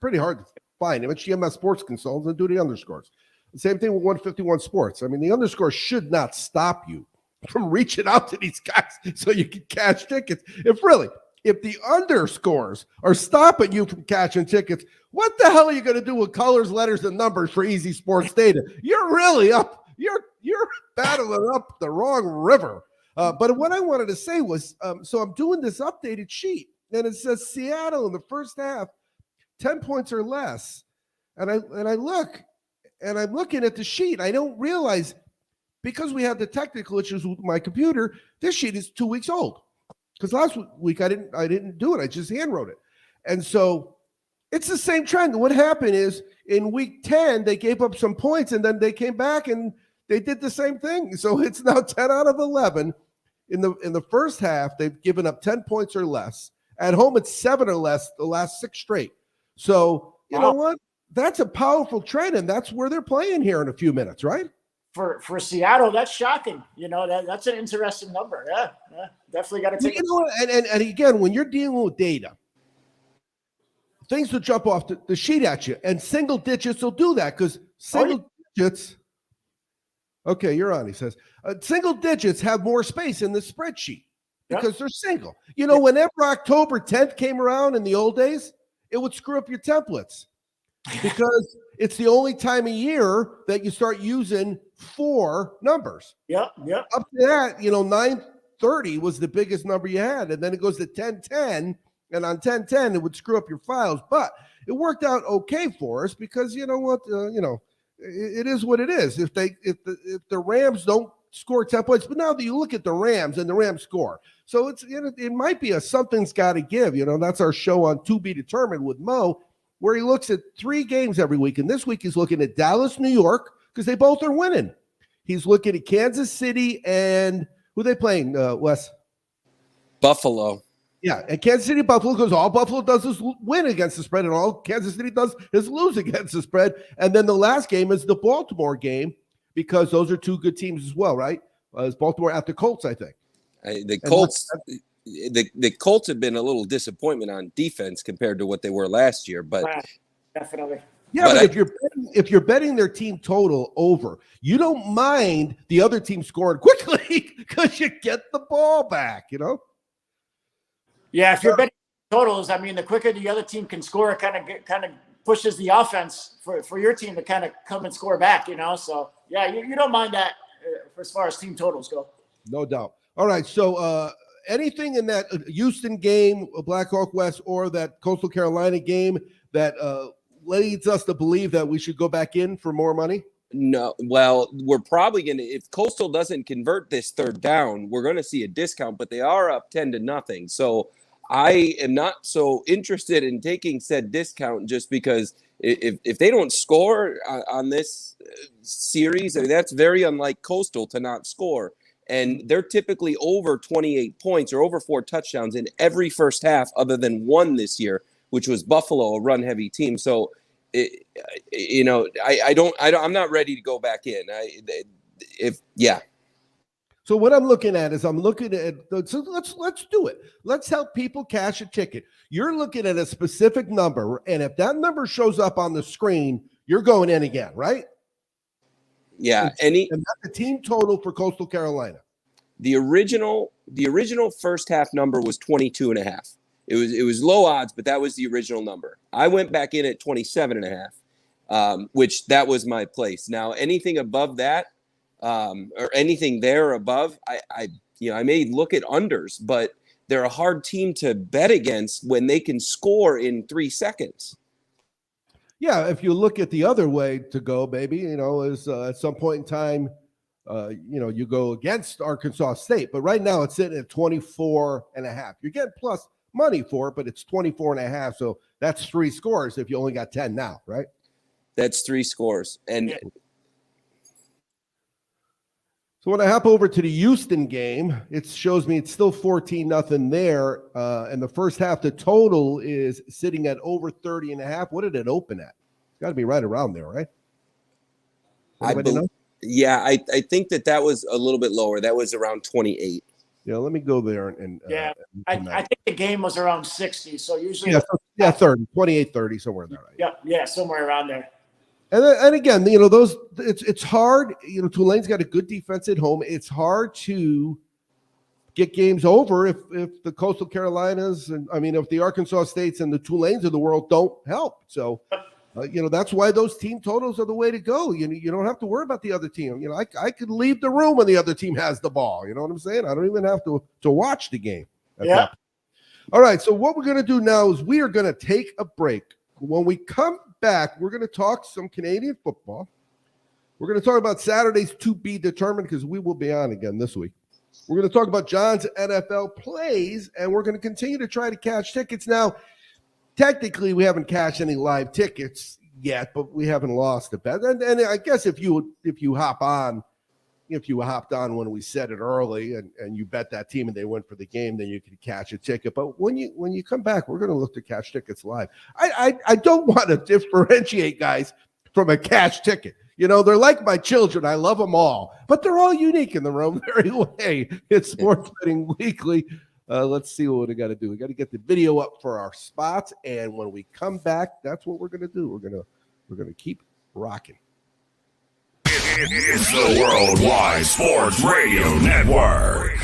Pretty hard to find. It's GMS Sports Consultants and do the underscores. The same thing with 151 Sports. I mean, the underscore should not stop you from reaching out to these guys so you can cash tickets. If the underscores are stopping you from cashing tickets, what the hell are you going to do with colors, letters, and numbers for Easy Sports Data? You're really up. You're battling up the wrong river. But what I wanted to say was, so I'm doing this updated sheet, and it says Seattle in the first half, 10 points or less. And I look, and I'm looking at the sheet. I don't realize, because we had the technical issues with my computer, this sheet is 2 weeks old. Because last week I didn't do it. I just hand wrote it. And so it's the same trend. What happened is in week 10, they gave up some points, and then they came back and they did the same thing. So it's now 10 out of 11. In the first half, they've given up 10 points or less. At home, it's 7 or less the last 6 straight. So you know what? That's a powerful trend, and that's where they're playing here in a few minutes, right? For Seattle, that's shocking. You know, that's an interesting number. Yeah, definitely got to take it. And again, when you're dealing with data, things will jump off the sheet at you, and single digits will do that because single digits. Okay, you're on. He says single digits have more space in the spreadsheet because they're single. You know, whenever October 10th came around in the old days, it would screw up your templates because it's the only time of year that you start using 4 numbers. Yep. Up to that, 930 was the biggest number you had, and then it goes to 1010, and on 1010 it would screw up your files. But it worked out okay for us because you know what, it is what it is. If the Rams don't score 10 points, but now that you look at the Rams and the Rams score, so it might be a something's got to give. That's our show on To Be Determined with Mo, where he looks at 3 games every week, and this week he's looking at Dallas, New York, because they both are winning. He's looking at Kansas City and who they playing, Wes? Buffalo. Yeah, and Kansas City, Buffalo, because all Buffalo does is win against the spread, and all Kansas City does is lose against the spread. And then the last game is the Baltimore game, because those are 2 good teams as well, right? It's Baltimore at the Colts, I think. The Colts have been a little disappointment on defense compared to what they were last year, but definitely. Yeah, but if you're betting their team total over, you don't mind the other team scoring quickly because you get the ball back, Yeah, if you're betting totals, I mean, the quicker the other team can score, it kind of pushes the offense for your team to kind of come and score back, So yeah, you don't mind that as far as team totals go. No doubt. All right, so anything in that Houston game, Blackhawk West, or that Coastal Carolina game that leads us to believe that we should go back in for more money? No. Well, we're probably going to, if Coastal doesn't convert this 3rd down, we're going to see a discount, but they are up 10-0. So I am not so interested in taking said discount just because if they don't score on this series, I mean, that's very unlike Coastal to not score. And they're typically over 28 points or over 4 touchdowns in every first half other than one this year, which was Buffalo, a run-heavy team. So, I'm not ready to go back in. So what I'm looking at is so let's do it. Let's help people cash a ticket. You're looking at a specific number, and if that number shows up on the screen, you're going in again, right? Yeah. And that's the team total for Coastal Carolina. The original first half number was 22.5. It was low odds, but that was the original number. I went back in at 27.5, which that was my place. Now anything above that, or anything there above, I may look at unders, but they're a hard team to bet against when they can score in 3 seconds. Yeah, if you look at the other way to go, maybe, is at some point in time, you go against Arkansas State. But right now it's sitting at 24.5. You're getting plus money for it, but it's 24.5. So that's 3 scores if you only got 10 now, right? That's 3 scores. And so when I hop over to the Houston game, it shows me it's still 14-0 there. And the first half, the total is sitting at over 30.5. What did it open at? It's got to be right around there, right? I think that was a little bit lower. That was around 28. Let me go there and Yeah. and I think the game was around 60. So usually, 30, 28-30, somewhere in there. yeah, somewhere around there. And again, those it's hard. Tulane's got a good defense at home. It's hard to get games over if the Coastal Carolinas and if the Arkansas States and the Tulanes of the world don't help. So, that's why those team totals are the way to go. You don't have to worry about the other team. I could leave the room when the other team has the ball. You know what I'm saying? I don't even have to watch the game. Yeah. All right. So what we're going to do now is we are going to take a break. When we come back, we're going to talk some Canadian football. We're going to talk about Saturdays to be determined because we will be on again this week. We're going to talk about John's NFL plays, and we're going to continue to try to cash tickets. Now, technically, we haven't cashed any live tickets yet, but we haven't lost a bet. And I guess if you hopped on when we said it early and you bet that team and they went for the game, then you could catch a ticket. But when you come back, we're going to look to cash tickets live. I don't want to differentiate guys from a cash ticket. They're like my children. I love them all, but they're all unique in their own very way. It's Sports Betting Weekly. Let's see what we got to do. We got to get the video up for our spots, and when we come back, that's what we're going to do. We're going to keep rocking. It's the Worldwide Sports Radio Network.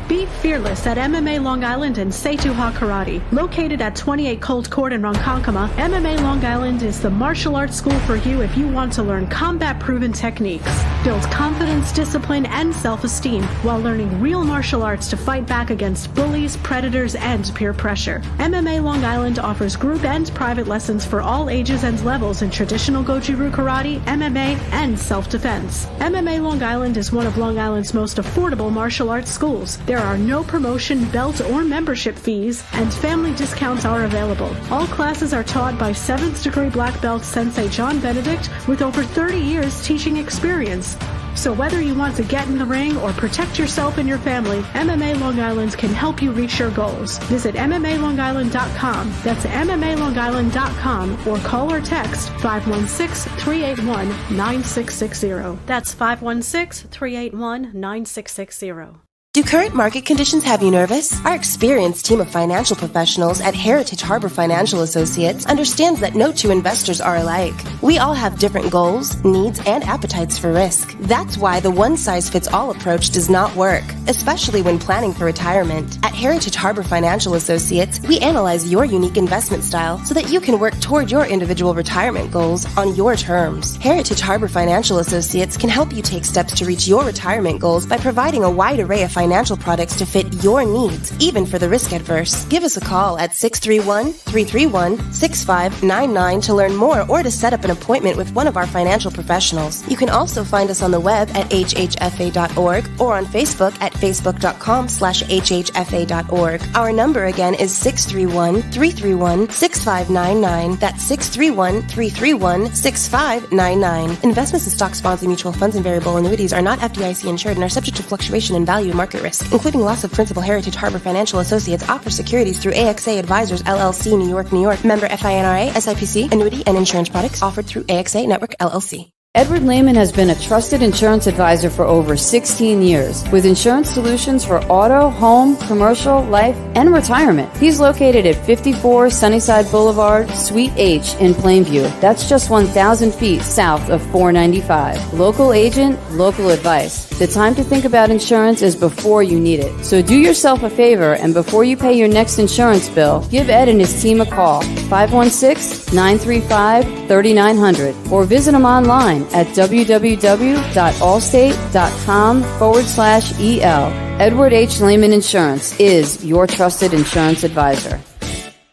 Be fearless at MMA Long Island and Setuha Karate. Located at 28 Colt Court in Ronkonkoma, MMA Long Island is the martial arts school for you if you want to learn combat-proven techniques, build confidence, discipline, and self-esteem while learning real martial arts to fight back against bullies, predators, and peer pressure. MMA Long Island offers group and private lessons for all ages and levels in traditional Goju-Ryu Karate, MMA, and self-defense. MMA Long Island is one of Long Island's most affordable martial arts schools. There are no promotion, belt, or membership fees, and family discounts are available. All classes are taught by 7th degree black belt Sensei John Benedict with over 30 years teaching experience. So whether you want to get in the ring or protect yourself and your family, MMA Long Island can help you reach your goals. Visit MMALongIsland.com. That's MMALongIsland.com or call or text 516-381-9660. That's 516-381-9660. Do current market conditions have you nervous? Our experienced team of financial professionals at Heritage Harbor Financial Associates understands that no two investors are alike. We all have different goals, needs, and appetites for risk. That's why the one-size-fits-all approach does not work, especially when planning for retirement. At Heritage Harbor Financial Associates, we analyze your unique investment style so that you can work toward your individual retirement goals on your terms. Heritage Harbor Financial Associates can help you take steps to reach your retirement goals by providing a wide array of financial products to fit your needs, even for the risk adverse. Give us a call at 631-331-6599 to learn more or to set up an appointment with one of our financial professionals. You can also find us on the web at hhfa.org or on Facebook at facebook.com/hhfa.org. Our number again is 631-331-6599. That's 631-331-6599. Investments in stock, bonds, and mutual funds and variable annuities are not FDIC insured and are subject to fluctuation in value and market risk, including loss of principal. Heritage Harbor Financial Associates offers securities through AXA Advisors LLC, New York, New York. Member FINRA, SIPC. Annuity and insurance products offered through AXA Network LLC. Edward Lehman has been a trusted insurance advisor for over 16 years with insurance solutions for auto, home, commercial, life, and retirement. He's located at 54 Sunnyside Boulevard, Suite H in Plainview. That's just 1,000 feet south of 495. Local agent, local advice. The time to think about insurance is before you need it. So do yourself a favor and before you pay your next insurance bill, give Ed and his team a call, 516-935-3900, or visit him online at www.allstate.com/EL. Edward H. Lehman Insurance is your trusted insurance advisor.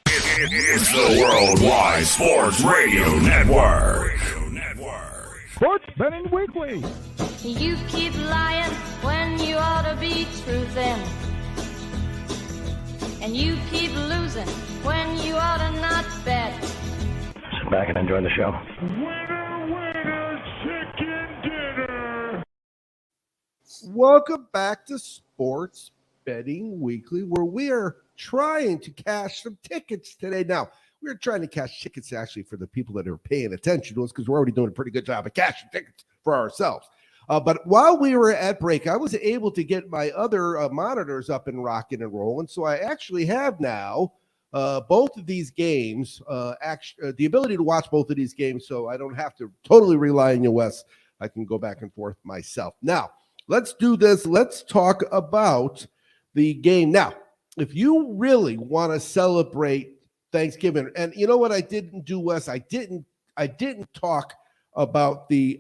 It's the Worldwide Sports Radio Network. Sports Betting Weekly. You keep lying when you ought to be truthing. And you keep losing when you ought to not bet. Sit back and enjoy the show. Winner, winner, chicken dinner. Welcome back to Sports Betting Weekly, where we are trying to cash some tickets today. Now, we're trying to cash tickets actually for the people that are paying attention to us because we're already doing a pretty good job of cashing tickets for ourselves. But while we were at break, I was able to get my other monitors up and rocking and rolling. So I actually have now both of these games, the ability to watch both of these games, so I don't have to totally rely on you, Wes. I can go back and forth myself. Now, let's do this. Let's talk about the game. Now, if you really want to celebrate Thanksgiving, and you know what I didn't do, Wes? I didn't talk about the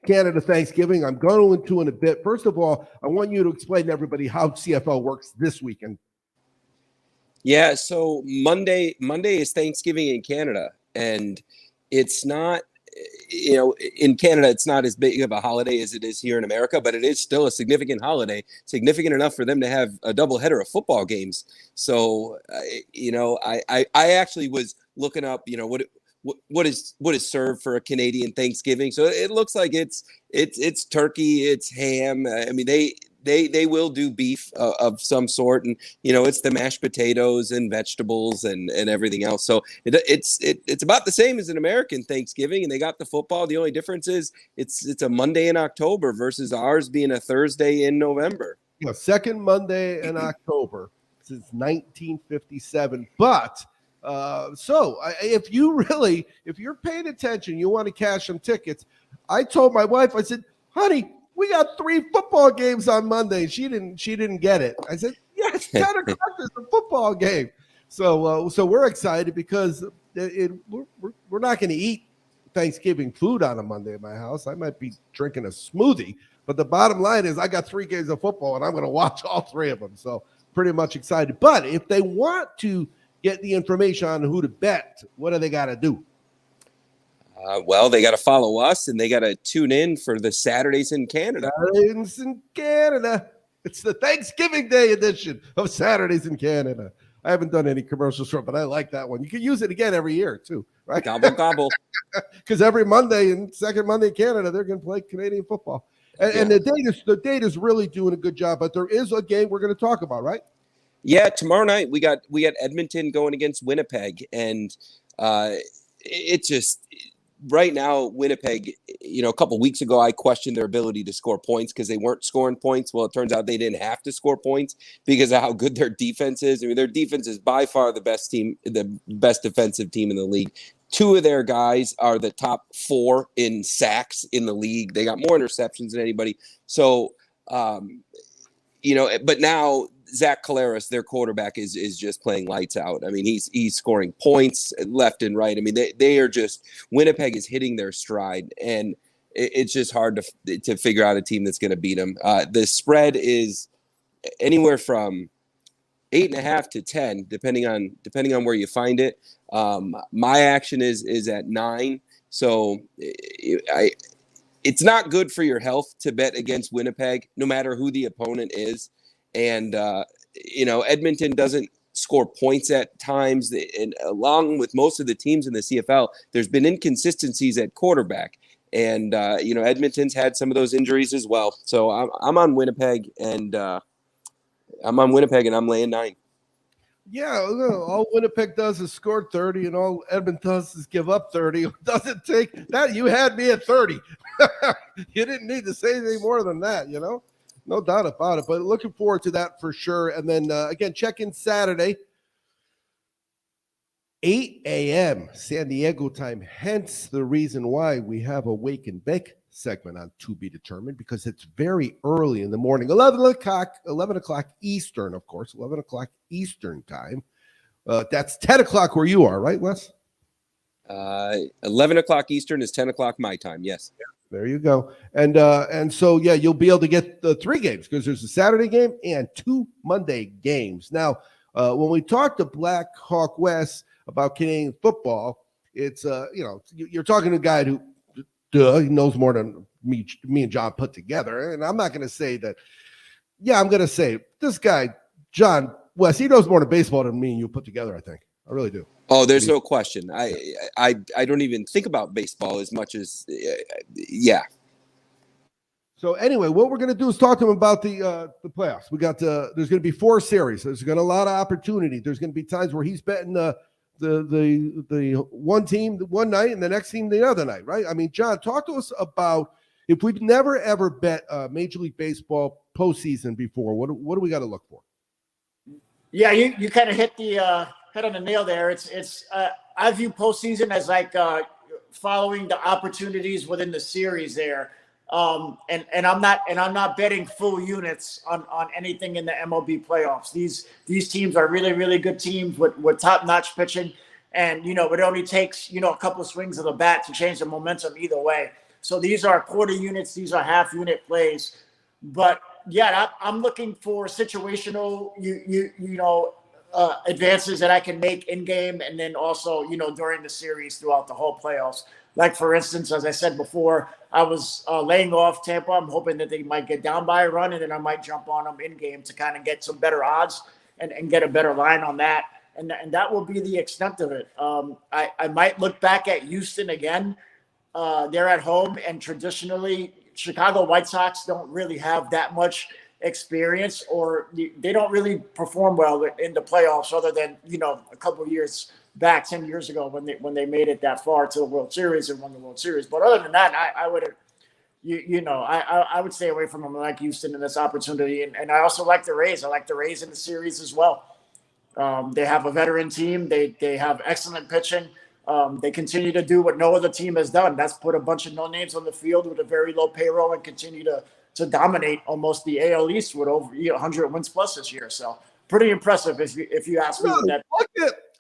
Canada Thanksgiving. I'm going into in a bit. First of all, I want you to explain to everybody how CFL works this weekend. Yeah, so Monday is Thanksgiving in Canada, and it's not, in Canada, it's not as big of a holiday as it is here in America, but it is still a significant holiday, significant enough for them to have a doubleheader of football games. So, I actually was looking up, what is served for a Canadian Thanksgiving. So it looks like it's turkey, it's ham. I mean, they will do beef of some sort, and it's the mashed potatoes and vegetables and everything else. So it's about the same as an American Thanksgiving, and they got the football. The only difference is it's a Monday in October versus ours being a Thursday in November. Second Monday in October since 1957. But if you're paying attention, you want to cash some tickets. I told my wife, I said, honey, we got 3 football games on Monday. She didn't get it. I said, yes, 10 o'clock is a football game. So we're excited because we're not going to eat Thanksgiving food on a Monday at my house. I might be drinking a smoothie, but the bottom line is I got 3 games of football and I'm going to watch all 3 of them. So pretty much excited. But if they want to get the information on who to bet, what do they got to do? Well, they got to follow us, and they got to tune in for the Saturdays in Canada. Saturdays in Canada. It's the Thanksgiving Day edition of Saturdays in Canada. I haven't done any commercials for it, but I like that one. You can use it again every year, too, right? Gobble, gobble. Because every Monday and second Monday in Canada, they're going to play Canadian football. And the data's really doing a good job, but there is a game we're going to talk about, right? Yeah, tomorrow night we got Edmonton going against Winnipeg, and it just right now Winnipeg. A couple weeks ago I questioned their ability to score points because they weren't scoring points. Well, it turns out they didn't have to score points because of how good their defense is. I mean, their defense is by far the best defensive team in the league. 2 of their guys are the top 4 in sacks in the league. They got more interceptions than anybody. So, but now Zach Collaros, their quarterback, is just playing lights out. I mean, he's scoring points left and right. I mean, they are just Winnipeg is hitting their stride, and it's just hard to figure out a team that's going to beat them. The spread is anywhere from 8.5 to 10, depending on where you find it. My action is at 9, so it's not good for your health to bet against Winnipeg, no matter who the opponent is. And, Edmonton doesn't score points at times. And along with most of the teams in the CFL, there's been inconsistencies at quarterback. And, Edmonton's had some of those injuries as well. So I'm on Winnipeg, and I'm laying 9. Yeah, all Winnipeg does is score 30, and all Edmonton does is give up 30. It doesn't take that. You had me at 30. You didn't need to say anything more than that, No doubt about it, but looking forward to that for sure. And then, again, check in Saturday, 8 a.m. San Diego time, hence the reason why we have a Wake and Bake segment on To Be Determined, because it's very early in the morning, 11 o'clock Eastern, of course, 11 o'clock Eastern time. That's 10 o'clock where you are, right, Wes? 11 o'clock Eastern is 10 o'clock my time, yes. Yeah. There you go. And so, yeah, you'll be able to get the 3 games because there's a Saturday game and 2 Monday games. Now, when we talk to Black Hawk West about Canadian football, it's, you're talking to a guy who he knows more than me and John put together. And I'm not going to say that. Yeah, I'm going to say this guy, John West, he knows more than baseball than me and you put together, I think. I really do. Oh, there's no question. I don't even think about baseball as much as, yeah. So anyway, what we're going to do is talk to him about the playoffs. We got there's going to be 4 series. There's going to be a lot of opportunity. There's going to be times where he's betting the one team one night and the next team the other night, right? I mean, John, talk to us about if we've never ever bet Major League Baseball postseason before, what do we got to look for? Yeah, you kind of hit the head on the nail there. It's I view postseason as like following the opportunities within the series there. And I'm not betting full units on anything in the MLB playoffs. These teams are really, really good teams with top-notch pitching. And, it only takes, a couple of swings of the bat to change the momentum either way. So these are quarter units. These are half unit plays. But yeah, I'm looking for situational, advances that I can make in game. And then also, during the series throughout the whole playoffs. Like, for instance, as I said before, I was laying off Tampa. I'm hoping that they might get down by a run, and then I might jump on them in game to kind of get some better odds and get a better line on that. And that will be the extent of it. I might look back at Houston again. They're at home, and traditionally, Chicago White Sox don't really have that much experience, or they don't really perform well in the playoffs other than, a couple of years back 10 years ago when they made it that far to the World Series and won the World Series. But other than that, I would I would stay away from them. I like Houston in this opportunity. And I also like the Rays. I like the Rays in the series as well. They have a veteran team. They have excellent pitching. They continue to do what no other team has done. That's put a bunch of no names on the field with a very low payroll and continue to dominate almost the AL East with over 100 wins plus this year. So pretty impressive if you ask me.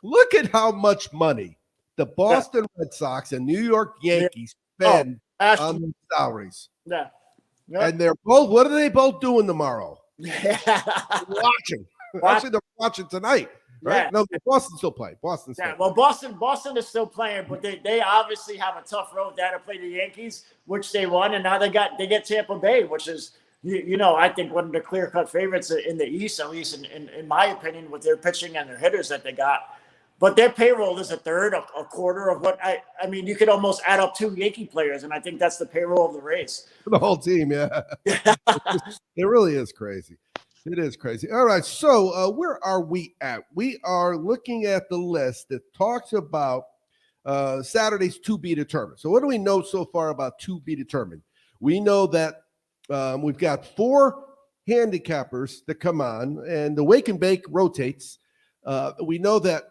Look at how much money the Boston Red Sox and New York Yankees spend on their salaries. Yeah. And they're both, what are they both doing tomorrow? Watching. Actually, they're watching tonight. Right? Yeah. No, Boston's still playing. Boston is still playing, but they obviously have a tough road there to play the Yankees, which they won, and now they get Tampa Bay, which is I think one of the clear-cut favorites in the East, at least in my opinion, with their pitching and their hitters that they got. But their payroll is a third, a quarter of what I mean, you could almost add up 2 Yankee players, and I think that's the payroll of the Rays. The whole team, yeah. It really is crazy. It is crazy. All right, so where are we at? We are looking at the list that talks about Saturday's to be determined. So what do we know so far about to be determined? We know that we've got 4 handicappers that come on, and the wake and bake rotates. We know that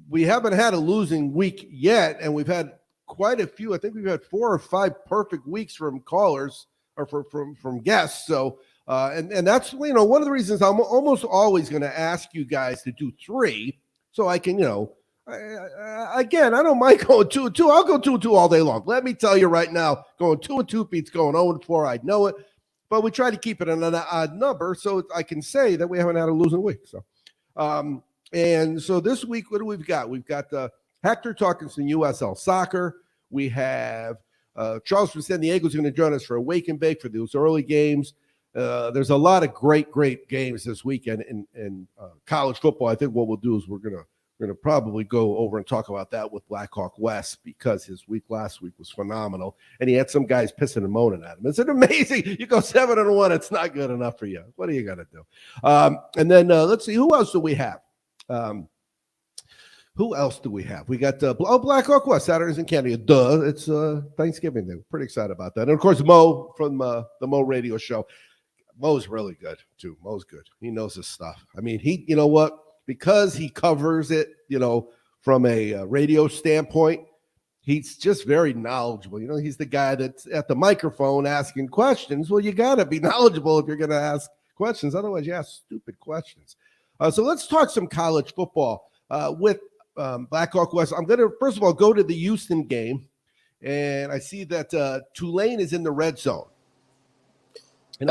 we haven't had a losing week yet, and we've had quite a few. I think we've had 4 or 5 perfect weeks from callers or from guests. So, and that's, one of the reasons I'm almost always going to ask you guys to do 3 so I can, again, I don't mind going 2-2. I'll go 2-2 all day long. Let me tell you right now, going 2-2 beats going 0-4. I know it, but we try to keep it an odd number so I can say that we haven't had a losing week. So, and so this week, what do we've got? We've got Hector talking some USL soccer. We have Charles from San Diego is going to join us for a wake and bake for those early games. There's a lot of great games this weekend in college football. I think what we'll do is we're gonna probably go over and talk about that with Blackhawk West, because his week last week was phenomenal, and he had some guys pissing and moaning at him. It's amazing. You go 7-1, it's not good enough for you. What are you gonna do? And then let's see, who else do we have? Who else do we have? We got Blackhawk West, Saturdays in Canada. Duh, it's Thanksgiving Day. We're pretty excited about that. And of course, Mo from the Mo Radio Show. Mo's really good too. Mo's good. He knows his stuff. I mean, he, you know what? Because he covers it, from a radio standpoint, he's just very knowledgeable. He's the guy that's at the microphone asking questions. Well, you got to be knowledgeable if you're going to ask questions. Otherwise, you ask stupid questions. So let's talk some college football with Blackhawk West. I'm going to, first of all, go to the Houston game, and I see that Tulane is in the red zone. And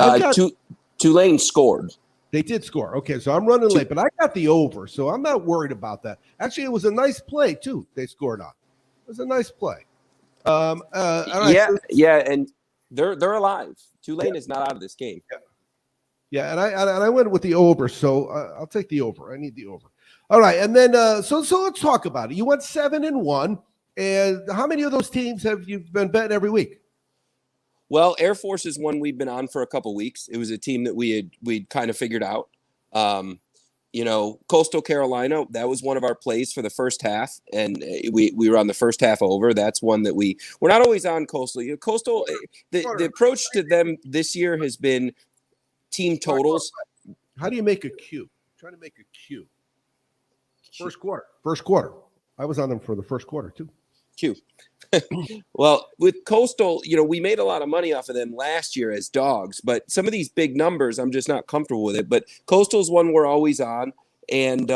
Tulane scored. They did score. Okay, so I'm running late, but I got the over, so I'm not worried about that. Actually, it was a nice play, too, they scored on. It was a nice play. All right, and they're alive. Tulane is not out of this game. Yeah, and I went with the over, so I'll take the over. I need the over. All right, and then so let's talk about it. You went 7-1, and how many of those teams have you been betting every week? Well, Air Force is one we'd been on for a couple weeks. It was a team that we'd kind of figured out. Coastal Carolina, that was one of our plays for the first half, and we were on the first half over. That's one that we're not always on Coastal. Coastal, the approach to them this year has been team totals. How do you make a Q? Trying to make a Q. First quarter. I was on them for the first quarter too. Q. Well, with Coastal, we made a lot of money off of them last year as dogs, but some of these big numbers, I'm just not comfortable with it. But Coastal's one we're always on, and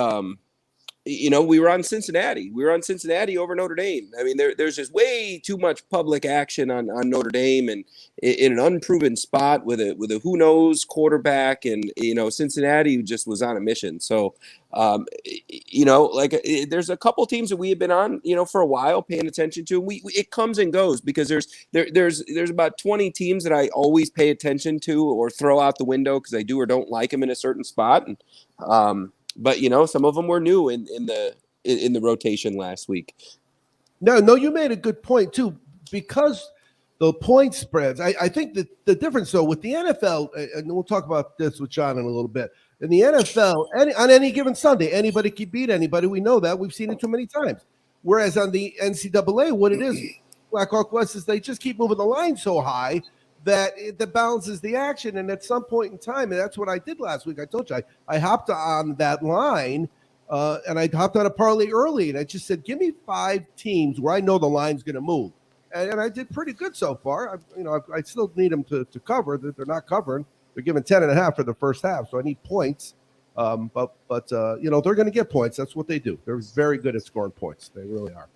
we were on Cincinnati. We were on Cincinnati over Notre Dame. I mean, there's just way too much public action on Notre Dame, and in an unproven spot with a who knows quarterback, and Cincinnati just was on a mission. So, there's a couple teams that we have been on, for a while, paying attention to. It comes and goes because there's about 20 teams that I always pay attention to or throw out the window because I do or don't like them in a certain spot, and but some of them were new in the rotation last week. No, you made a good point too, because the point spreads. I think that the difference though with the NFL, and we'll talk about this with John in a little bit. In the NFL, on any given Sunday, anybody can beat anybody. We know that. We've seen it too many times. Whereas on the NCAA, what it is, Blackhawk West, is they just keep moving the line so high that balances the action. And at some point in time, and that's what I did last week. I told you, I hopped on that line, and I hopped on a parlay early, and I just said, give me 5 teams where I know the line's going to move. And I did pretty good so far. I still need them to cover. They're not covering. They're giving 10.5 for the first half, so I need points. But they're going to get points. That's what they do. They're very good at scoring points. They really are.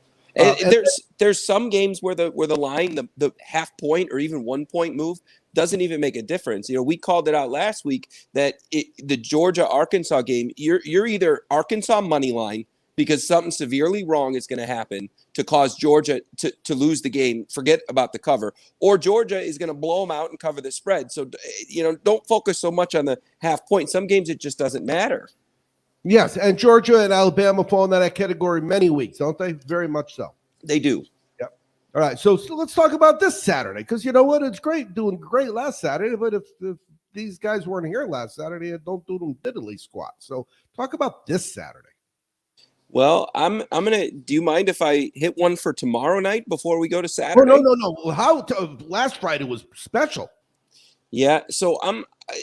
There's some games where the line, the half point or even 1 point move doesn't even make a difference. We called it out last week that the Georgia-Arkansas game, you're either Arkansas money line because something severely wrong is going to happen to cause Georgia to lose the game, forget about the cover, or Georgia is going to blow them out and cover the spread. So, don't focus so much on the half point. Some games it just doesn't matter. Yes, and Georgia and Alabama fall in that category many weeks, don't they? Very much so. They do. Yep. All right, so let's talk about this Saturday, because you know what? It's doing great last Saturday, but if these guys weren't here last Saturday, don't do them diddly squat. So talk about this Saturday. Well, I'm gonna. Do you mind if I hit one for tomorrow night before we go to Saturday? Oh, no. Last Friday was special. Yeah. So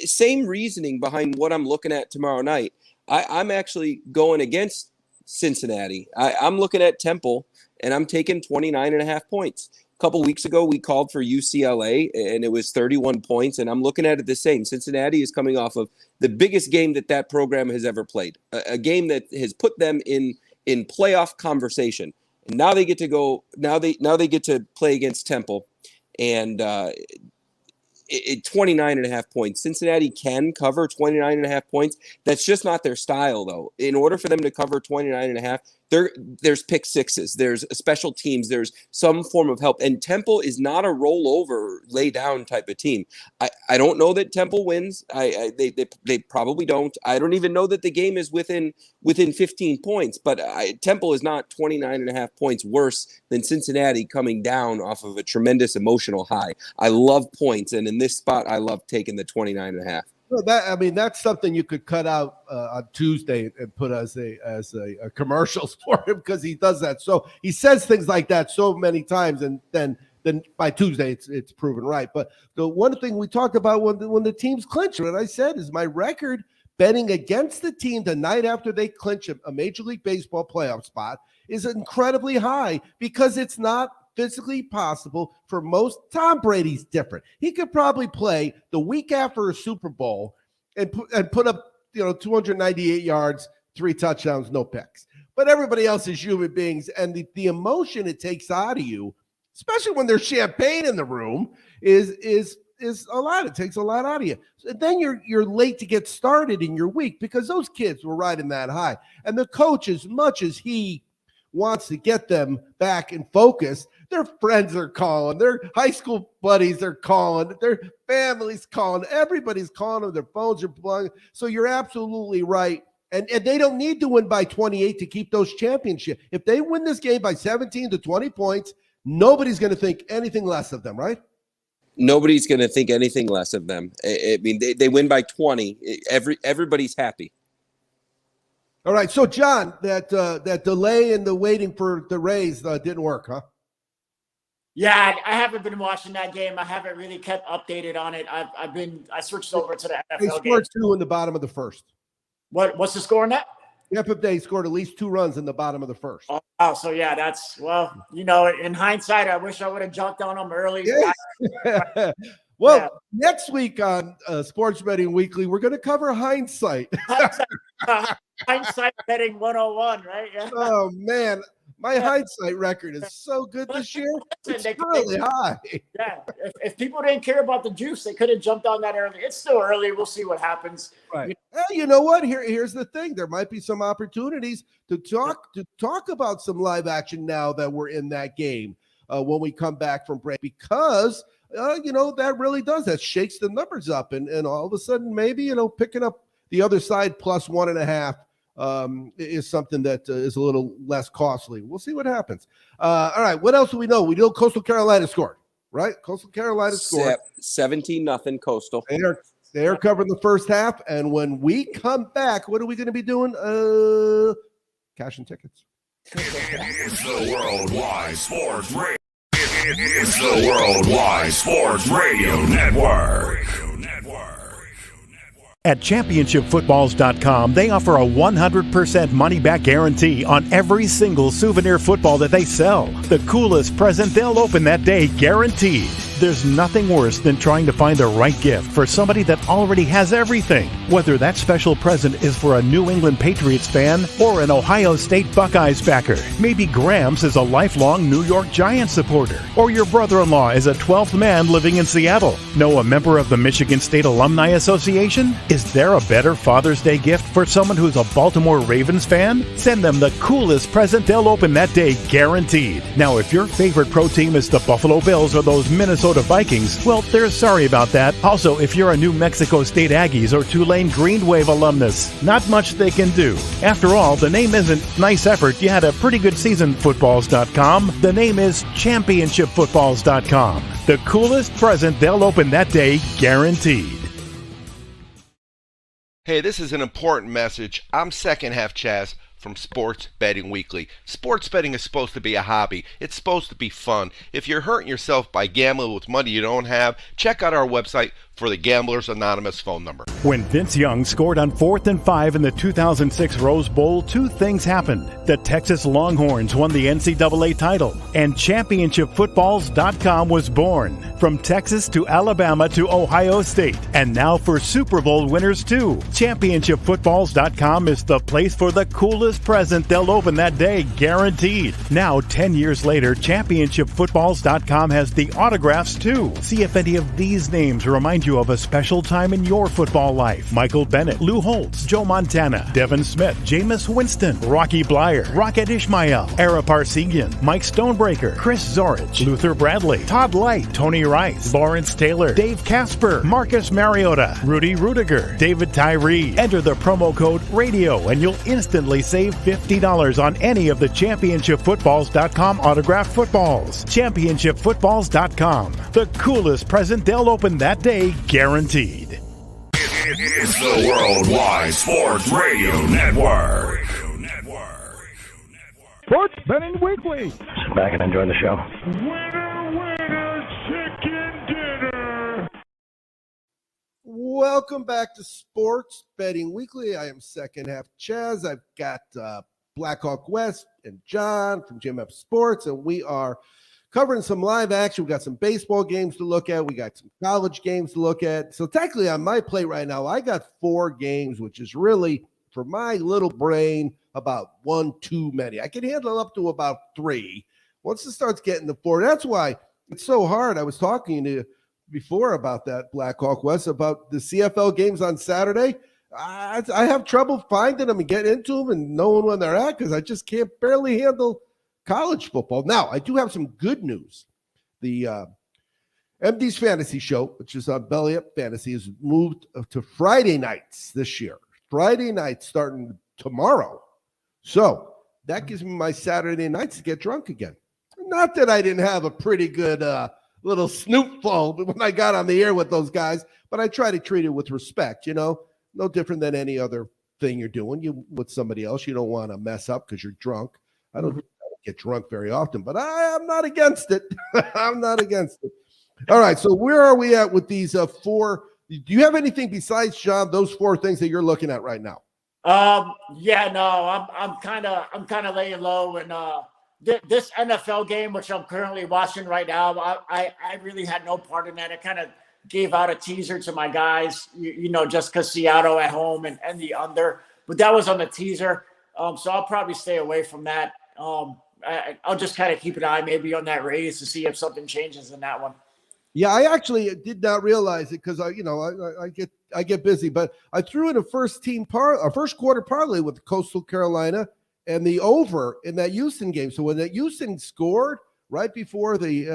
same reasoning behind what I'm looking at tomorrow night. I'm actually going against Cincinnati. I'm looking at Temple, and I'm taking 29.5 points. A couple weeks ago, we called for UCLA, and it was 31 points, and I'm looking at it the same. Cincinnati is coming off of the biggest game that program has ever played, a game that has put them in playoff conversation. And now they get to go. Now they get to play against Temple, and 29.5 points. Cincinnati can cover 29.5 points. That's just not their style, though. In order for them to cover 29.5, there's pick sixes, there's special teams, there's some form of help. And Temple is not a rollover, lay down type of team. I don't know that Temple wins. They probably don't. I don't even know that the game is within 15 points. But Temple is not 29.5 points worse than Cincinnati coming down off of a tremendous emotional high. I love points, and in this spot, I love taking the 29.5. Well, that's something you could cut out on Tuesday and put as a commercials for him, because he does that. So he says things like that so many times, and then by Tuesday it's proven right. But the one thing we talked about when the teams clinch, what I said is my record betting against the team the night after they clinch a Major League Baseball playoff spot is incredibly high, because it's not physically possible for most. Tom Brady's different. He could probably play the week after a Super Bowl and put up 298 yards, 3 touchdowns, no picks. But everybody else is human beings, and the emotion it takes out of you, especially when there's champagne in the room, is a lot. It takes a lot out of you. So then you're late to get started in your week, because those kids were riding that high, and the coach, as much as he wants to get them back in focus, their friends are calling, their high school buddies are calling, their families calling, everybody's calling them, their phones are plugging. So you're absolutely right. And they don't need to win by 28 to keep those championships. If they win this game by 17 to 20 points, nobody's going to think anything less of them, right? Nobody's going to think anything less of them. I mean, they win by 20. Everybody's happy. All right. So, John, that delay in the waiting for the Rays didn't work, huh? Yeah, I haven't been watching that game. I haven't really kept updated on it. I switched over to the They NFL scored game. 2 in the bottom of the first. What's the score on that? Tampa Bay scored at least 2 runs in the bottom of the first. Oh, so yeah, in hindsight, I wish I would have jumped on them early. Yeah. Well, next week on Sports Betting Weekly, we're going to cover hindsight. Hindsight betting 101, right? Yeah. Oh, man. My hindsight record is so good this year. It's really high. Yeah. If people didn't care about the juice, they could have jumped on that early. It's still early. We'll see what happens. Right. Hey, you know what? Here's the thing. There might be some opportunities to talk about some live action now that we're in that game when we come back from break, because that really does. That shakes the numbers up, and all of a sudden, maybe picking up the other side plus 1.5 is something that is a little less costly. We'll see what happens. All right. What else do we know? We know Coastal Carolina scored, right? Coastal Carolina scored 17-0 Coastal. They are covering the first half, and when we come back, what are we going to be doing? Cashing tickets. It's the Worldwide Sports Radio. It's the Worldwide Sports Radio Network. At ChampionshipFootballs.com, they offer a 100% money-back guarantee on every single souvenir football that they sell. The coolest present they'll open that day, guaranteed. There's nothing worse than trying to find the right gift for somebody that already has everything. Whether that special present is for a New England Patriots fan or an Ohio State Buckeyes backer. Maybe Gramps is a lifelong New York Giants supporter. Or your brother-in-law is a 12th man living in Seattle. Know a member of the Michigan State Alumni Association? Is there a better Father's Day gift for someone who's a Baltimore Ravens fan? Send them the coolest present they'll open that day, guaranteed. Now, if your favorite pro team is the Buffalo Bills or those Minnesota Vikings, well, they're sorry about that. Also, if you're a New Mexico State Aggies or Tulane Green Wave alumnus, not much they can do. After all, the name isn't nice effort, you had a pretty good season, footballs.com. The name is championshipfootballs.com. The coolest present they'll open that day, guaranteed. Hey, this is an important message. I'm Second Half Chaz from Sports Betting Weekly. Sports betting is supposed to be a hobby. It's supposed to be fun. If you're hurting yourself by gambling with money you don't have, check out our website for the Gamblers Anonymous phone number. When Vince Young scored on 4th and 5 in the 2006 Rose Bowl, 2 things happened. The Texas Longhorns won the NCAA title, and ChampionshipFootballs.com was born. From Texas to Alabama to Ohio State, and now for Super Bowl winners too. ChampionshipFootballs.com is the place for the coolest present they'll open that day, guaranteed. Now, 10 years later, ChampionshipFootballs.com has the autographs too. See if any of these names remind you of a special time in your football life. Michael Bennett, Lou Holtz, Joe Montana, Devin Smith, Jameis Winston, Rocky Blyer, Rocket Ishmael, Ara Parsegian, Mike Stonebreaker, Chris Zorich, Luther Bradley, Todd Light, Tony Rice, Lawrence Taylor, Dave Casper, Marcus Mariota, Rudy Rudiger, David Tyree. Enter the promo code RADIO and you'll instantly save $50 on any of the ChampionshipFootballs.com autographed footballs. ChampionshipFootballs.com. The coolest present they'll open that day, guaranteed. It's the Worldwide Sports Radio Network. Sports Betting Weekly. Sit back and enjoy the show. Winner, chicken dinner. Welcome back to Sports Betting Weekly. I am Second Half Chaz. I've got Blackhawk West and John from Jim F Sports, and we are covering some live action. We got some baseball games to look at. We got some college games to look at. So technically on my plate right now, I got 4 games, which is really, for my little brain, about 1 too many. I can handle up to about 3. Once it starts getting to 4, that's why it's so hard. I was talking to you before about that, Blackhawk West, about the CFL games on Saturday. I have trouble finding them and getting into them and knowing when they're at because I just can't barely handle college football. Now, I do have some good news. The MD's Fantasy Show, which is on Belly Up Fantasy, is moved to Friday nights this year. Friday nights starting tomorrow. So that gives me my Saturday nights to get drunk again. Not that I didn't have a pretty good little snoopful when I got on the air with those guys, but I try to treat it with respect, no different than any other thing you're doing. You with somebody else. You don't want to mess up because you're drunk. I don't get drunk very often, but I'm not against it. I'm not against it. All right. So where are we at with these 4? Do you have anything besides, John, those 4 things that you're looking at right now? Yeah, no, I'm kind of laying low, and this NFL game, which I'm currently watching right now, I really had no part in that. I kind of gave out a teaser to my guys, just because Seattle at home and the under, but that was on the teaser. So I'll probably stay away from that. I'll just kind of keep an eye maybe on that race to see if something changes in that one. Yeah, I actually did not realize it because I get busy, but I threw in a first quarter parlay with Coastal Carolina and the over in that Houston game. So when that Houston scored right before the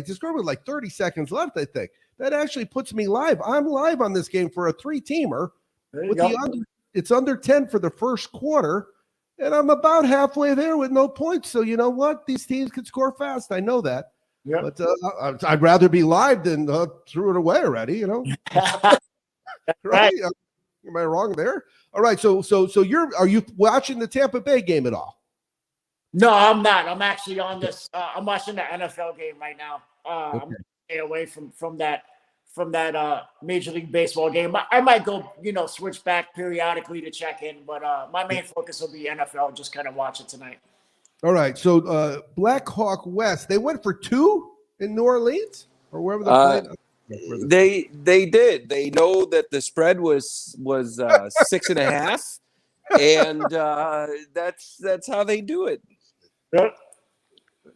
they scored with like 30 seconds left, I think that actually puts me live. I'm live on this game for a 3-teamer with the under. It's under 10 for the first quarter, and I'm about halfway there with no points. So you know what? These teams can score fast. I know that. Yeah, but I'd rather be live than threw it away already. Right? Am I wrong there? All right. So are you watching the Tampa Bay game at all? No, I'm not. I'm actually on this. I'm watching the NFL game right now. I'm gonna stay away from that Major League Baseball game. I might go switch back periodically to check in, but my main focus will be NFL. Just kind of watch it tonight. All right, so Black Hawk West, they went for 2 in New Orleans or wherever they played. They did. They know that the spread was 6.5, and that's how they do it.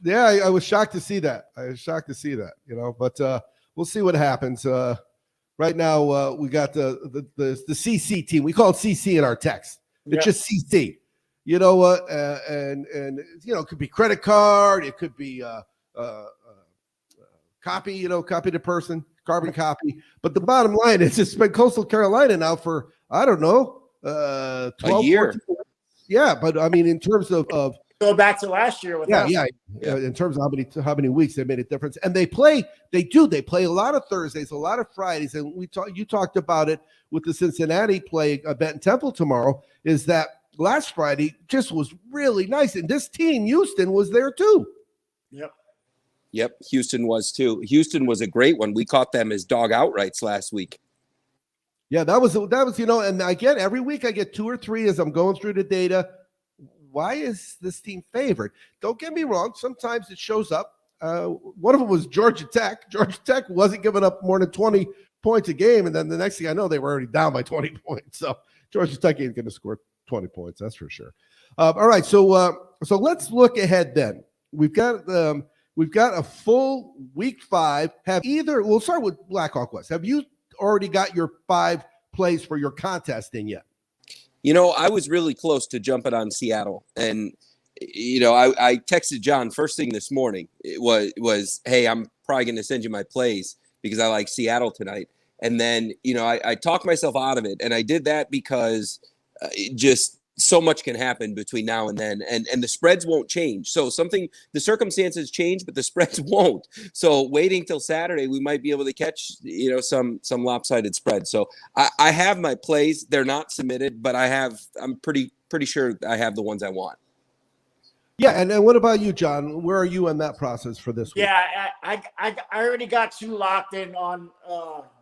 Yeah, I was shocked to see that. But we'll see what happens. Right now, we got the CC team. We call it CC in our text. It's just CC. You know what? And it could be credit card. It could be copy. Copy to person, carbon copy. But the bottom line is, it's been Coastal Carolina now for 12 years. Yeah, but I mean, in terms of go back to last year with us. Yeah. In terms of how many weeks they made a difference, and they play a lot of Thursdays, a lot of Fridays, and you talked about it with the Cincinnati play Benton Temple tomorrow. Is that last Friday just was really nice, and this team, Houston, was there too. Yep, Houston was too. Houston was a great one. We caught them as dog outrights last week. Yeah, that was and I get every week I get 2 or 3 as I'm going through the data. Why is this team favored? Don't get me wrong. Sometimes it shows up. One of them was Georgia Tech. Georgia Tech wasn't giving up more than 20 points a game, and then the next thing I know, they were already down by 20 points. So Georgia Tech ain't going to score 20 points, that's for sure. All right, so let's look ahead then. We've got a full week 5. We'll start with Black Hawk West. Have you already got your 5 plays for your contest in yet? I was really close to jumping on Seattle, and I texted John first thing this morning. It was hey, I'm probably going to send you my plays because I like Seattle tonight. And then I talked myself out of it, and I did that because just so much can happen between now and then, and the spreads won't change. So the circumstances change, but the spreads won't. So waiting till Saturday, we might be able to catch, some lopsided spread. So I have my plays. They're not submitted, but I'm pretty sure I have the ones I want. Yeah. And what about you, John? Where are you in that process for this week? Yeah, I already got 2 locked in on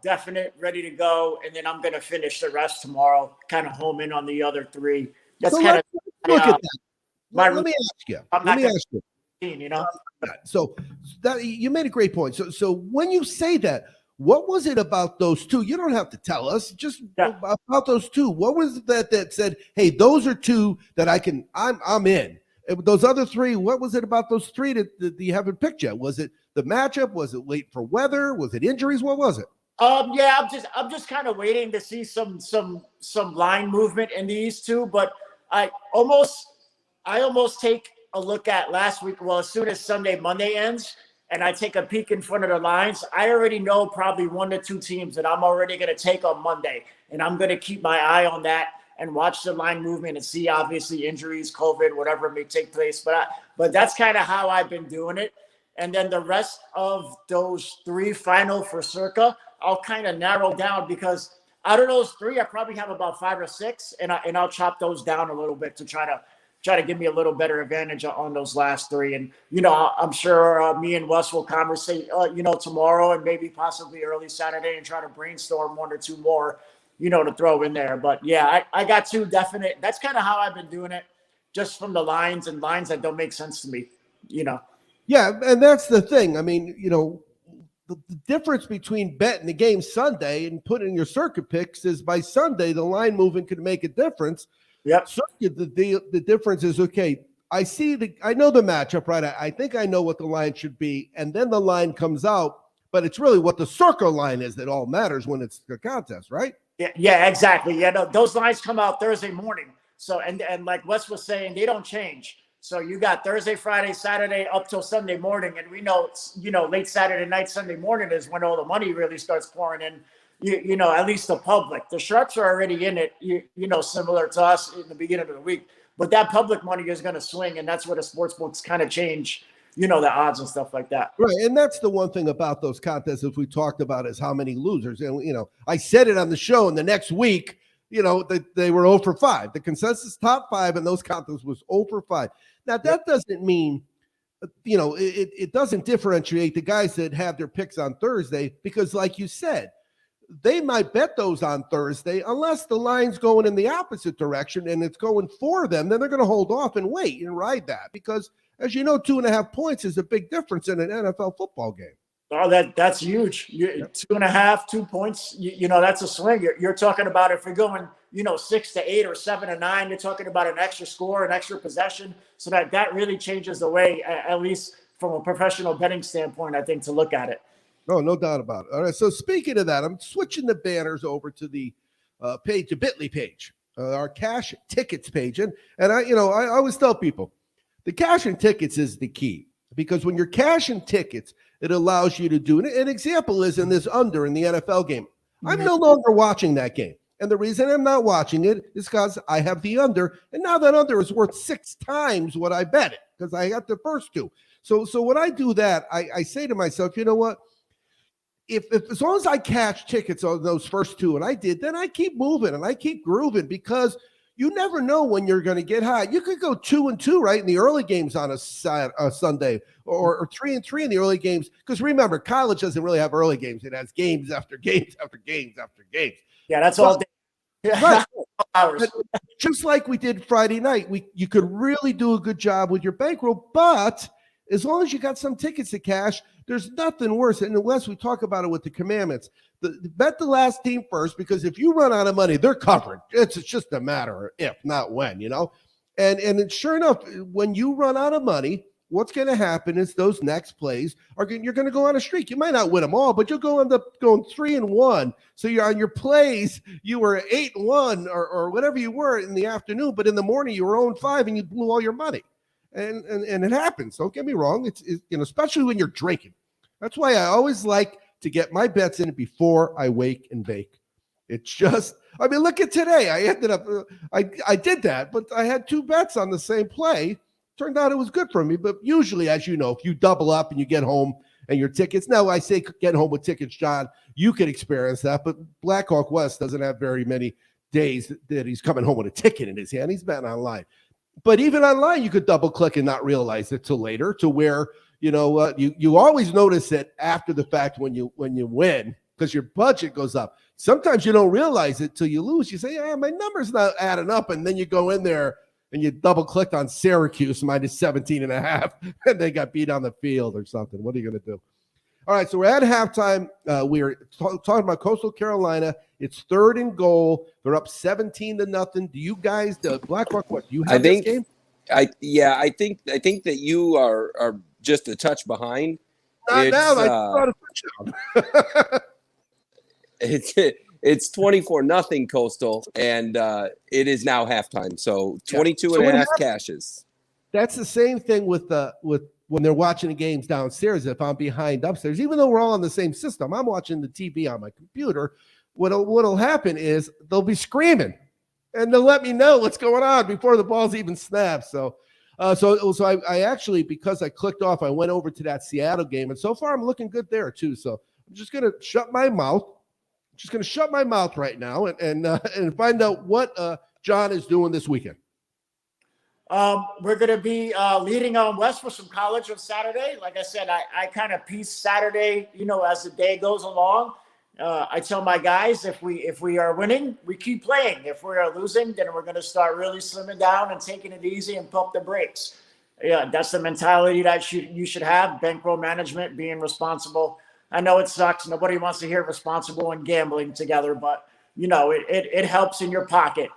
definite, ready to go. And then I'm going to finish the rest tomorrow, kind of home in on the other 3. That's kind of look at that. Let me ask you. So that you made a great point. So when you say that, what was it about those 2? You don't have to tell us. Just about those 2. What was that said? Hey, those are 2 that I'm in. Those other 3, what was it about those 3 that you haven't picked yet? Was it the matchup? Was it late for weather? Was it injuries? What was it? Yeah, I'm just kind of waiting to see some line movement in these 2, but I almost take a look at last week. Well, as soon as Monday ends, and I take a peek in front of the lines, I already know probably 1 to 2 teams that I'm already going to take on Monday, and I'm going to keep my eye on that and watch the line movement and see, obviously, injuries, COVID, whatever may take place. But that's kind of how I've been doing it. And then the rest of those 3 final for Circa, I'll kind of narrow down because out of those 3, I probably have about 5 or 6, and I'll chop those down a little bit to try to give me a little better advantage on those last 3. And, I'm sure me and Wes will conversate, tomorrow and maybe possibly early Saturday and try to brainstorm 1 or 2 more, to throw in there. But yeah, I got 2 definite. That's kind of how I've been doing it, just from the lines that don't make sense to me, Yeah, and that's the thing. I mean, the difference between betting the game Sunday and putting your circuit picks is by Sunday, the line movement could make a difference. Yep. Circuit, the difference is, okay, I know the matchup, right? I think I know what the line should be. And then the line comes out, but it's really what the circle line is that all matters when it's the contest, right? Yeah, exactly. Yeah, no, those lines come out Thursday morning. So, and like Wes was saying, they don't change. So you got Thursday, Friday, Saturday up till Sunday morning. And we know it's, late Saturday night, Sunday morning is when all the money really starts pouring in, at least the public. The sharps are already in it, similar to us in the beginning of the week. But that public money is going to swing, and that's where the sports books kind of change, the odds and stuff like that. Right, and that's the one thing about those contests, as we talked about, is how many losers. And, I said it on the show, and the next week, they were 0 for 5. The consensus top 5 in those contests was 0 for 5. Now, that doesn't mean, it doesn't differentiate the guys that have their picks on Thursday, because like you said, they might bet those on Thursday unless the line's going in the opposite direction and it's going for them. Then they're going to hold off and wait and ride that, because, as you know, 2.5 points is a big difference in an NFL football game. Oh, that's huge. 2.5, 2 points. That's a swing. You're talking about if you're going, 6 to 8 or 7 to 9. You're talking about an extra score, an extra possession. So that really changes the way, at least from a professional betting standpoint, I think, to look at it. Oh, no doubt about it. All right. So speaking of that, I'm switching the banners over to the page, the Bitly page, our cash tickets page, and I always tell people, the cash and tickets is the key, because when you're cashing tickets, it allows you to do it. An example is in this under in the NFL game. I'm no longer watching that game. And the reason I'm not watching it is because I have the under. And now that under is worth 6 times what I bet it, because I got the first 2. So when I do that, I say to myself, you know what? If as long as I cash tickets on those first 2, and I did, then I keep moving and I keep grooving, because you never know when you're going to get high. You could go 2-2, right, in the early games on a Sunday, or 3-3 in the early games. Because remember, college doesn't really have early games; it has games after games after games after games. Yeah, that's all day. Right. Hours. Just like we did Friday night, you could really do a good job with your bankroll, but as long as you got some tickets to cash, there's nothing worse. And unless we talk about it with the commandments, bet the last team first, because if you run out of money, they're covered. It's just a matter of if, not when, And sure enough, when you run out of money, what's going to happen is those next plays you're going to go on a streak. You might not win them all, but you'll end up going 3-1. So you're on your plays, you were 8-1 or whatever you were in the afternoon, but in the morning you were 0-5 and you blew all your money. And it happens. Don't get me wrong. It's especially when you're drinking. That's why I always like to get my bets in before I wake and bake. It's just, look at today. I ended up, I did that, but I had 2 bets on the same play. Turned out it was good for me. But usually, as you know, if you double up and you get home and your tickets, now I say get home with tickets, John, you could experience that. But Blackhawk West doesn't have very many days that he's coming home with a ticket in his hand. He's betting online. But even online, you could double click and not realize it till later, to where, you always notice it after the fact when you win, because your budget goes up. Sometimes you don't realize it till you lose. You say, my number's not adding up. And then you go in there and you double clicked on Syracuse minus 17.5, and they got beat on the field or something. What are you going to do? All right, so we're at halftime. We're talking about Coastal Carolina. It's 3rd and goal. They're up 17-0. Do you guys, the Blackhawk, what? Do you have this game? I think that you are just a touch behind. Not now. I brought a touchdown. It's 24-0 Coastal, and it is now halftime. So 22.5 cashes. That's the same thing with when they're watching the games downstairs. If I'm behind upstairs, even though we're all on the same system, I'm watching the TV on my computer. What'll happen is they'll be screaming, and they'll let me know what's going on before the ball's even snapped. So I actually, because I clicked off, I went over to that Seattle game, and so far I'm looking good there too. So I'm just gonna shut my mouth, just going to shut my mouth right now and find out what John is doing this weekend. We're going to be leading on West for some college on Saturday. Like I said, I kind of piece Saturday, as the day goes along. I tell my guys, if we are winning, we keep playing. If we are losing, then we're going to start really slimming down and taking it easy and pump the brakes. Yeah, that's the mentality that you should have. Bankroll management, being responsible. I know it sucks. Nobody wants to hear responsible and gambling together, but it helps in your pocket.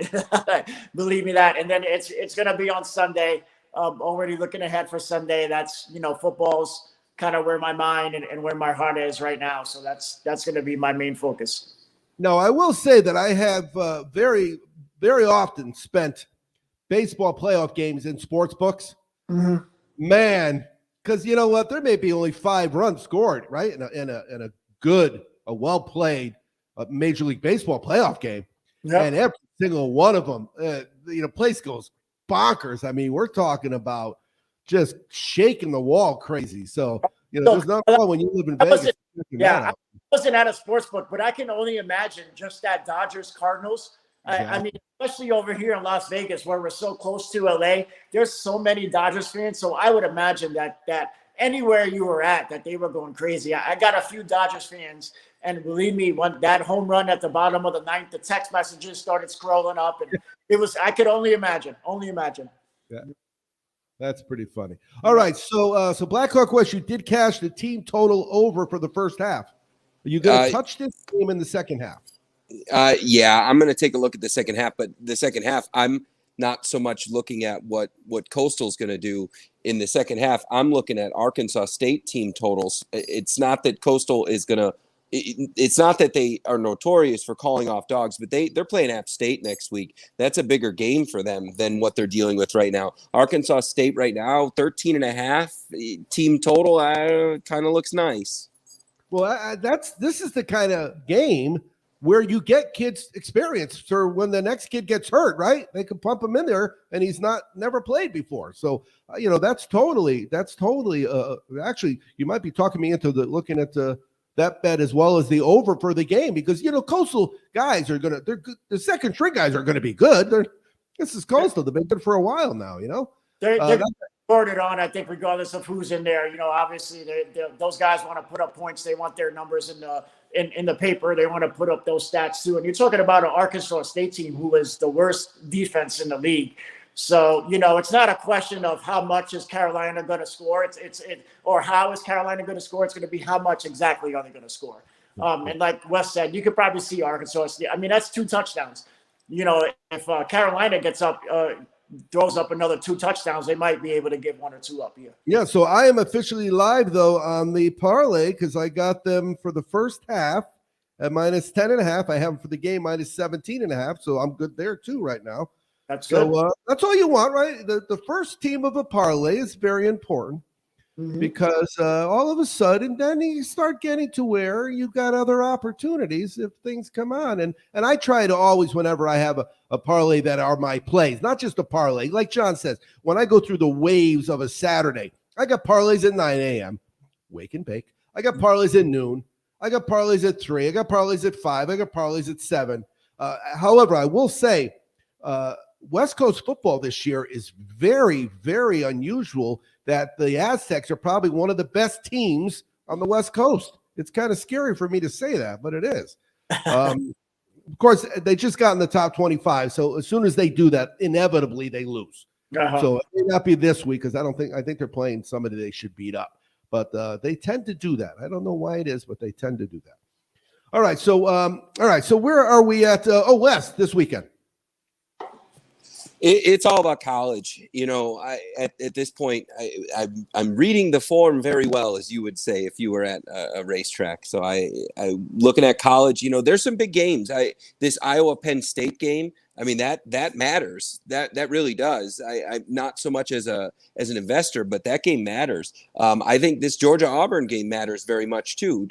Believe me that. And then it's going to be on Sunday. Already looking ahead for Sunday. That's, football's kind of where my mind and where my heart is right now. So that's going to be my main focus. Now, I will say that I have very, very often spent baseball playoff games in sports books. Mm-hmm. Man, because you know what? There may be only 5 runs scored, right? In a well-played Major League Baseball playoff game. Yep. And every single one of them, place goes bonkers. I mean, we're talking about just shaking the wall crazy. So, there's not fun when you live in Vegas. I wasn't at a sports book, but I can only imagine just that Dodgers-Cardinals. I mean, especially over here in Las Vegas, where we're so close to LA, there's so many Dodgers fans. So I would imagine that anywhere you were at, that they were going crazy. I got a few Dodgers fans, and believe me, when that home run at the bottom of the 9th, the text messages started scrolling up, and I could only imagine. Yeah. That's pretty funny. All right, so Blackhawk West, you did cash the team total over for the first half. Are you going to touch this game in the second half? Yeah, I'm going to take a look at the second half, but the second half, I'm not so much looking at what Coastal's going to do in the second half. I'm looking at Arkansas State team totals. It's not that Coastal is going to – it's not that they are notorious for calling off dogs, but they're playing App State next week. That's a bigger game for them than what they're dealing with right now. Arkansas State right now, 13.5 team total, kind of looks nice. Well, this is the kind of game – where you get kids experience for when the next kid gets hurt, right? They can pump him in there and he's never played before. So, that's totally actually, you might be talking me into looking at that bet as well as the over for the game, because, Coastal guys they're good. The second string guys are going to be good. This is Coastal. They've been good for a while now, They're sorted on, I think, regardless of who's in there. Obviously those guys want to put up points. They want their numbers in the paper. They want to put up those stats too. And you're talking about an Arkansas State team who is the worst defense in the league. So, it's not a question of how much is Carolina going to score. Or how is Carolina going to score? It's going to be how much exactly are they going to score. And like Wes said, you could probably see Arkansas State. I mean, that's 2 touchdowns. If Carolina gets up, throws up another 2 touchdowns, they might be able to give 1 or 2 up here. Yeah, so I am officially live, though, on the parlay because I got them for the first half at minus 10.5. I have them for the game minus 17.5, so I'm good there, too, right now. That's good. So that's all you want, right? The first team of a parlay is very important because all of a sudden, then you start getting to where you've got other opportunities if things come on. And I try to always, whenever I have a parlay that are my plays, not just a parlay. Like John says, when I go through the waves of a Saturday, I got parlays at 9 a.m., wake and bake. I got parlays at noon. I got parlays at 3. I got parlays at 5. I got parlays at 7. However, I will say West Coast football this year is very, very unusual that the Aztecs are probably one of the best teams on the West Coast. It's kind of scary for me to say that, but it is. Of course, they just got in the top 25. So as soon as they do that, inevitably they lose. So it may not be this week because I think they're playing somebody they should beat up. But they tend to do that. I don't know why it is, but they tend to do that. All right. So where are we at? West this weekend. It's all about college. At this point, I'm reading the form very well, as you would say if you were at a racetrack. So I'm looking at college. There's some big games. This Iowa Penn State game. I mean that matters. That really does. I'm not so much as an investor, but that game matters. I think this Georgia Auburn game matters very much too.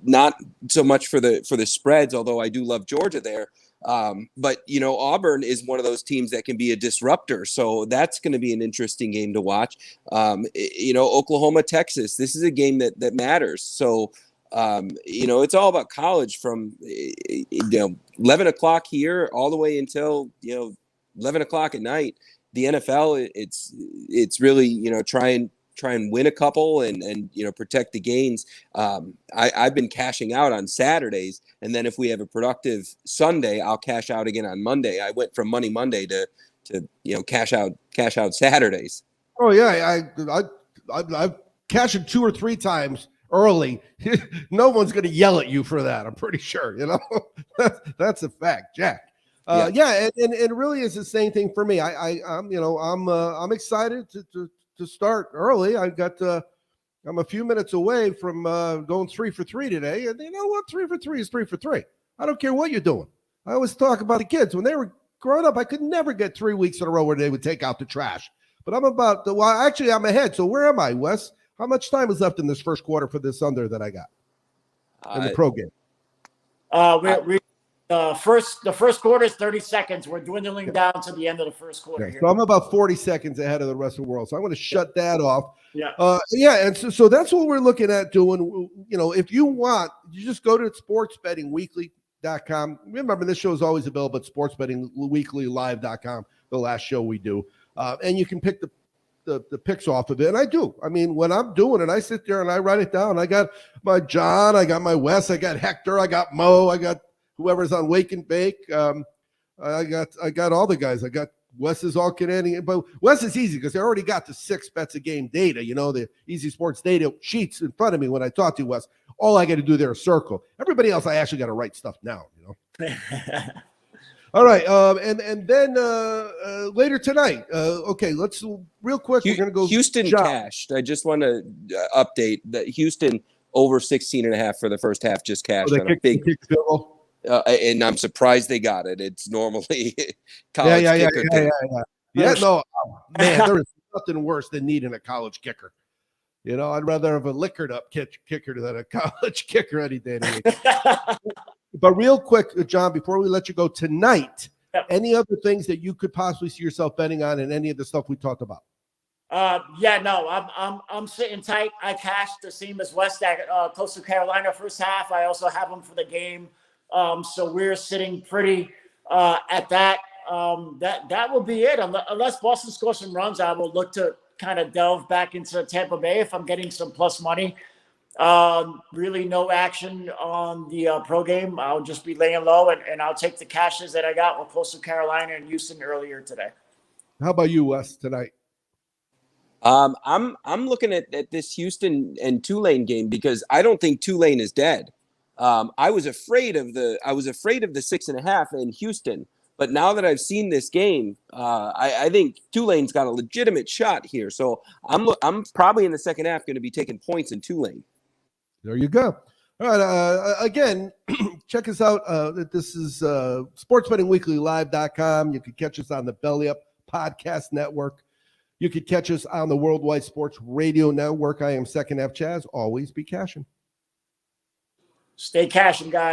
Not so much for the spreads, although I do love Georgia there. But Auburn is one of those teams that can be a disruptor. So that's going to be an interesting game to watch. Oklahoma, Texas, this is a game that matters. So It's all about college from 11 o'clock here all the way until 11 o'clock at night. The NFL, it's really try and win a couple and protect the gains. I've been cashing out on Saturdays, and then if we have a productive Sunday, I'll cash out again on Monday. I went from Money Monday to cash out Saturdays. Oh yeah, I've cashed it 2 or 3 times early. No one's going to yell at you for that. I'm pretty sure. That's a fact, Jack. And it really is the same thing for me. I'm excited to start early. I'm a few minutes away from going 3 for 3 today, and you know what? 3 for 3 is 3 for 3. I don't care what you're doing. I always talk about the kids when they were growing up. I could never get 3 weeks in a row where they would take out the trash. But I'm ahead. So where am I, Wes? How much time is left in this first quarter for this under that I got in the pro game? The first quarter is 30 seconds. We're dwindling down to the end of the first quarter. So I'm about 40 seconds ahead of the rest of the world. So I'm going to shut that off. Yeah. And so that's what we're looking at doing. If you want, you just go to sportsbettingweekly.com. Remember, this show is always available at sportsbettingweeklylive.com, the last show we do. And you can pick the picks off of it. And I do. I mean, when I'm doing it, I sit there and I write it down. I got my John, I got my Wes, I got Hector, I got Mo, I got whoever's on Wake and Bake. I got all the guys. I got Wes's all Canadian, but Wes is easy because I already got the 6 bets a game data. The Easy Sports data sheets in front of me when I talk to you, Wes. All I got to do there is circle. Everybody else, I actually got to write stuff down. All right, and then later tonight. Okay, let's real quick. We're going to go. Houston cashed. I just want to update that Houston over 16.5 for the first half just cashed on a big. And I'm surprised they got it. It's normally college kicker. Yeah, no, man, there is nothing worse than needing a college kicker. I'd rather have a liquored up kicker than a college kicker any day. But real quick, John, before we let you go tonight, any other things that you could possibly see yourself betting on in any of the stuff we talked about? I'm sitting tight. I cashed the same as West at Coastal Carolina first half. I also have them for the game. So we're sitting pretty at that. That will be it. Unless Boston scores some runs, I will look to kind of delve back into Tampa Bay if I'm getting some plus money. Really no action on the pro game. I'll just be laying low and I'll take the cashes that I got with Coastal Carolina and Houston earlier today. How about you, Wes, tonight? I'm looking at this Houston and Tulane game because I don't think Tulane is dead. I was afraid of the 6.5 in Houston, but now that I've seen this game, I think Tulane's got a legitimate shot here. So I'm probably in the second half going to be taking points in Tulane. There you go. All right. Again, check us out. This is sportsbettingweeklylive.com. You can catch us on the Belly Up Podcast Network. You could catch us on the Worldwide Sports Radio Network. I am Second Half Chaz. Always be cashing. Stay cashing, guys.